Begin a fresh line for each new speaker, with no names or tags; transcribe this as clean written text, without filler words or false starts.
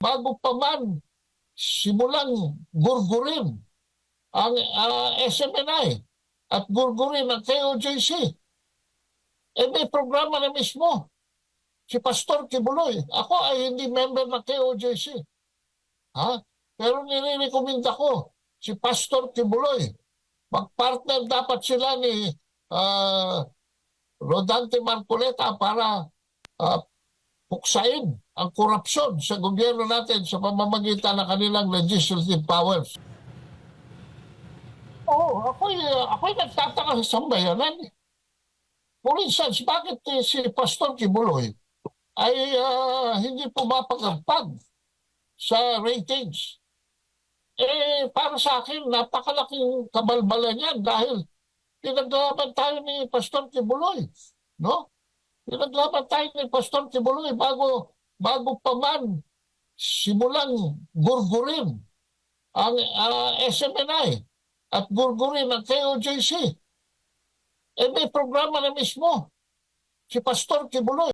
bago pa man simulang gurgurin ang SMNI at gurgurin ang KOJC. May programa na mismo si Pastor Kibuloy. Ako ay hindi member ng KOJC. Pero nire-recommenda ko si Pastor Kibuloy. Mag-partner dapat sila ni Rodante Marcoleta para puksain ang korupsyon sa gobyerno natin sa pamamagitan ng kanilang legislative powers. Ako'y nagtataka sa sambayanan. For instance, bakit si Pastor Kibuloy ay hindi pumapagampag sa ratings? Para sa akin, napakalaking kabalbalan yan dahil pinaglaban tayo ni Pastor Kibuloy. No? Pinaglaban tayo ni Pastor Kibuloy bago pa man simulang gurgurin ang SMNI at gurgurin ang KOJC. May programa na mismo si Pastor Kibuloy.